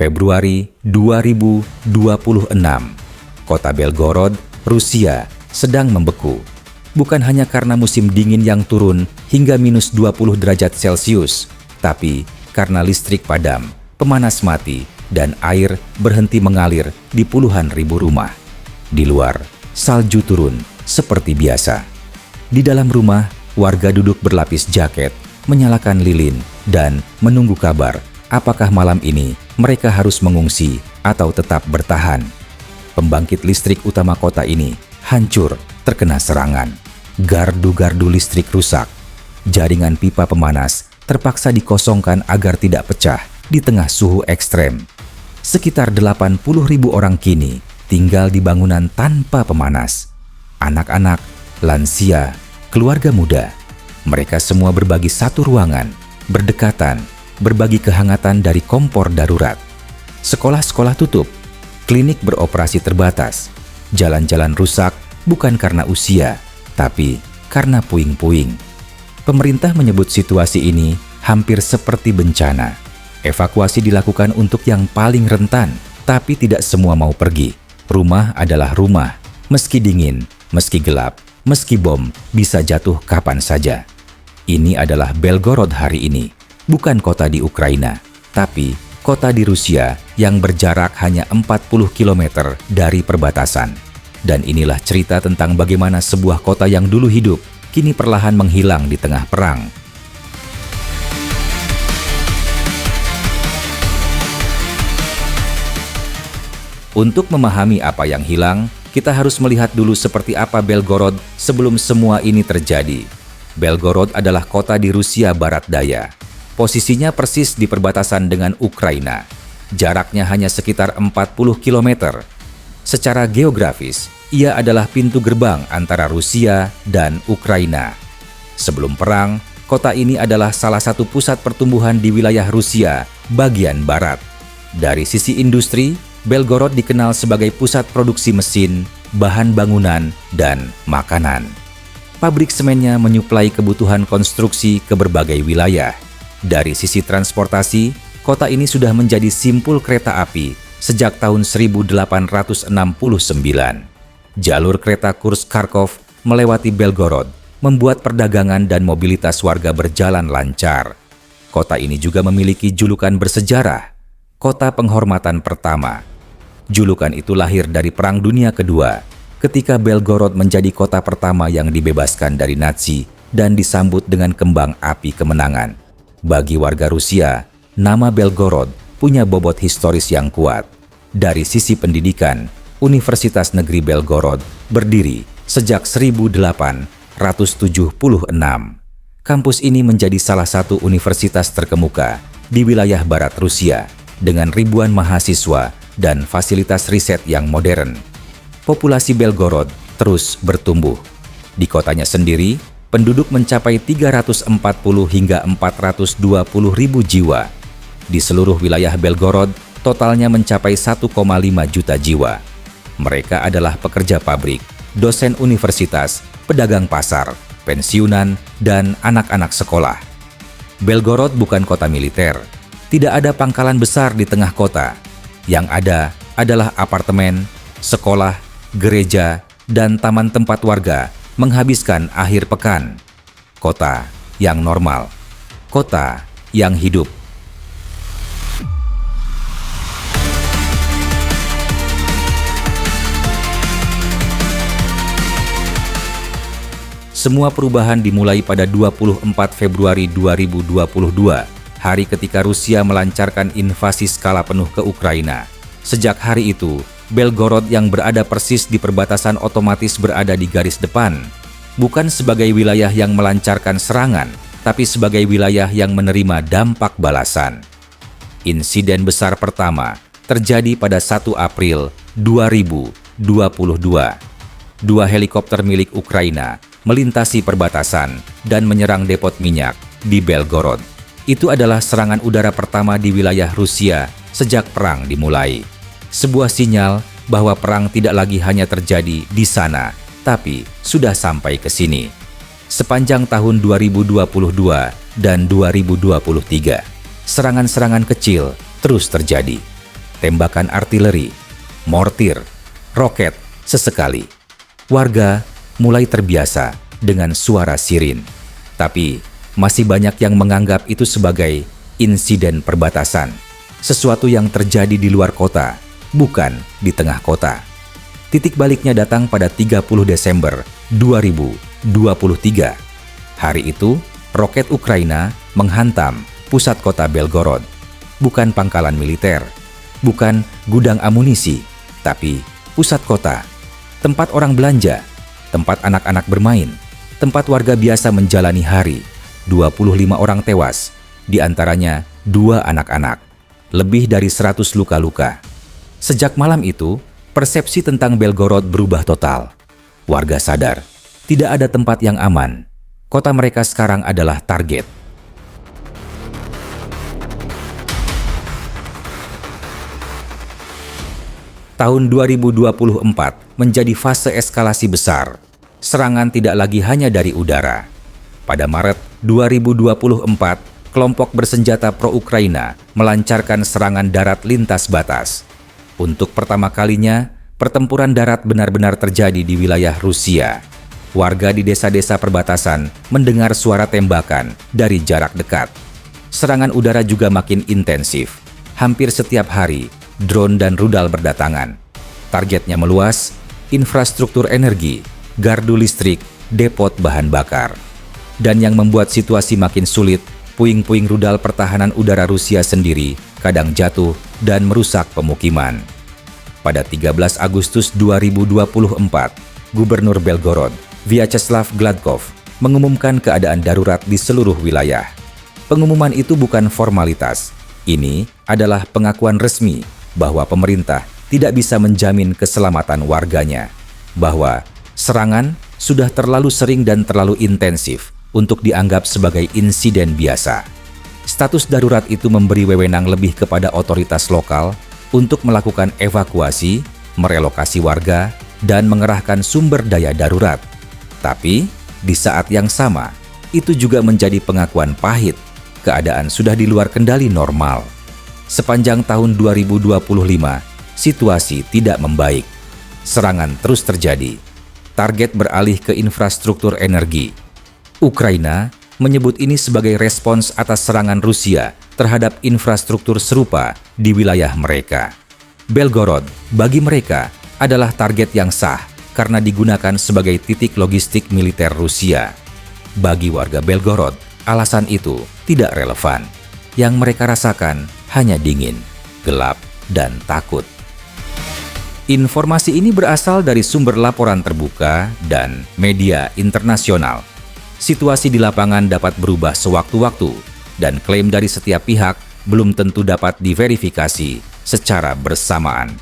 Februari 2026. Kota Belgorod, Rusia, sedang membeku. Bukan hanya karena musim dingin yang turun hingga minus 20 derajat Celcius, tapi karena listrik padam, pemanas mati, dan air berhenti mengalir di puluhan ribu rumah. Di luar, salju turun seperti biasa. Di dalam rumah, warga duduk berlapis jaket, menyalakan lilin, dan menunggu kabar apakah malam ini mereka harus mengungsi atau tetap bertahan. Pembangkit listrik utama kota ini hancur terkena serangan. Gardu-gardu listrik rusak. Jaringan pipa pemanas terpaksa dikosongkan agar tidak pecah di tengah suhu ekstrem. Sekitar 80.000 orang kini tinggal di bangunan tanpa pemanas. Anak-anak, lansia, keluarga muda. Mereka semua berbagi satu ruangan, berdekatan, berbagi kehangatan dari kompor darurat. Sekolah-sekolah tutup, klinik beroperasi terbatas, jalan-jalan rusak bukan karena usia, tapi karena puing-puing. Pemerintah menyebut situasi ini hampir seperti bencana. Evakuasi dilakukan untuk yang paling rentan, tapi tidak semua mau pergi. Rumah adalah rumah, meski dingin, meski gelap, meski bom bisa jatuh kapan saja. Ini adalah Belgorod hari ini, bukan kota di Ukraina, tapi kota di Rusia yang berjarak hanya 40 km dari perbatasan. Dan inilah cerita tentang bagaimana sebuah kota yang dulu hidup, kini perlahan menghilang di tengah perang. Untuk memahami apa yang hilang, kita harus melihat dulu seperti apa Belgorod sebelum semua ini terjadi. Belgorod adalah kota di Rusia Barat Daya. Posisinya persis di perbatasan dengan Ukraina. Jaraknya hanya sekitar 40 km. Secara geografis, ia adalah pintu gerbang antara Rusia dan Ukraina. Sebelum perang, kota ini adalah salah satu pusat pertumbuhan di wilayah Rusia bagian barat. Dari sisi industri, Belgorod dikenal sebagai pusat produksi mesin, bahan bangunan, dan makanan. Pabrik semennya menyuplai kebutuhan konstruksi ke berbagai wilayah. Dari sisi transportasi, kota ini sudah menjadi simpul kereta api sejak tahun 1869. Jalur kereta Kursk-Kharkov melewati Belgorod, membuat perdagangan dan mobilitas warga berjalan lancar. Kota ini juga memiliki julukan bersejarah, Kota Penghormatan Pertama. Julukan itu lahir dari Perang Dunia Kedua, ketika Belgorod menjadi kota pertama yang dibebaskan dari Nazi dan disambut dengan kembang api kemenangan. Bagi warga Rusia, nama Belgorod punya bobot historis yang kuat. Dari sisi pendidikan, Universitas Negeri Belgorod berdiri sejak 1876. Kampus ini menjadi salah satu universitas terkemuka di wilayah barat Rusia dengan ribuan mahasiswa dan fasilitas riset yang modern. Populasi Belgorod terus bertumbuh. Di kotanya sendiri, penduduk mencapai 340 hingga 420 ribu jiwa. Di seluruh wilayah Belgorod, totalnya mencapai 1,5 juta jiwa. Mereka adalah pekerja pabrik, dosen universitas, pedagang pasar, pensiunan, dan anak-anak sekolah. Belgorod bukan kota militer. Tidak ada pangkalan besar di tengah kota. Yang ada adalah apartemen, sekolah, gereja, dan taman tempat warga menghabiskan akhir pekan. Kota yang normal. Kota yang hidup. Semua perubahan dimulai pada 24 Februari 2022, hari ketika Rusia melancarkan invasi skala penuh ke Ukraina. Sejak hari itu, Belgorod yang berada persis di perbatasan otomatis berada di garis depan. Bukan sebagai wilayah yang melancarkan serangan, tapi sebagai wilayah yang menerima dampak balasan. Insiden besar pertama terjadi pada 1 April 2022. 2 helikopter milik Ukraina melintasi perbatasan dan menyerang depot minyak di Belgorod. Itu adalah serangan udara pertama di wilayah Rusia sejak perang dimulai. Sebuah sinyal bahwa perang tidak lagi hanya terjadi di sana, tapi sudah sampai ke sini. Sepanjang tahun 2022 dan 2023, serangan-serangan kecil terus terjadi. tembakan artileri, mortir, roket sesekali. Warga mulai terbiasa dengan suara sirin. Tapi masih banyak yang menganggap itu sebagai insiden perbatasan. Sesuatu yang terjadi di luar kota, bukan di tengah kota. Titik baliknya datang pada 30 Desember 2023. Hari itu, roket Ukraina menghantam pusat kota Belgorod. Bukan pangkalan militer, bukan gudang amunisi, tapi pusat kota. Tempat orang belanja, tempat anak-anak bermain, tempat warga biasa menjalani hari. 25 orang tewas, di antaranya 2 anak-anak. Lebih dari 100 luka-luka. Sejak malam itu, persepsi tentang Belgorod berubah total. Warga sadar, tidak ada tempat yang aman. Kota mereka sekarang adalah target. Tahun 2024 menjadi fase eskalasi besar. Serangan tidak lagi hanya dari udara. Pada Maret 2024, kelompok bersenjata pro-Ukraina melancarkan serangan darat lintas batas. Untuk pertama kalinya, pertempuran darat benar-benar terjadi di wilayah Rusia. Warga di desa-desa perbatasan mendengar suara tembakan dari jarak dekat. Serangan udara juga makin intensif. Hampir setiap hari, drone dan rudal berdatangan. Targetnya meluas, infrastruktur energi, gardu listrik, depot bahan bakar. Dan yang membuat situasi makin sulit, puing-puing rudal pertahanan udara Rusia sendiri kadang jatuh dan merusak pemukiman. Pada 13 Agustus 2024, Gubernur Belgorod, Vyacheslav Gladkov, mengumumkan keadaan darurat di seluruh wilayah. Pengumuman itu bukan formalitas. Ini adalah pengakuan resmi bahwa pemerintah tidak bisa menjamin keselamatan warganya, bahwa serangan sudah terlalu sering dan terlalu intensif untuk dianggap sebagai insiden biasa. Status darurat itu memberi wewenang lebih kepada otoritas lokal untuk melakukan evakuasi, merelokasi warga, dan mengerahkan sumber daya darurat. Tapi, di saat yang sama, itu juga menjadi pengakuan pahit. Keadaan sudah di luar kendali normal. Sepanjang tahun 2025, situasi tidak membaik. Serangan terus terjadi. Target beralih ke infrastruktur energi. Ukraina menyebut ini sebagai respons atas serangan Rusia terhadap infrastruktur serupa di wilayah mereka. Belgorod bagi mereka adalah target yang sah karena digunakan sebagai titik logistik militer Rusia. Bagi warga Belgorod, alasan itu tidak relevan. Yang mereka rasakan hanya dingin, gelap, dan takut. Informasi ini berasal dari sumber laporan terbuka dan media internasional. Situasi di lapangan dapat berubah sewaktu-waktu, dan klaim dari setiap pihak belum tentu dapat diverifikasi secara bersamaan.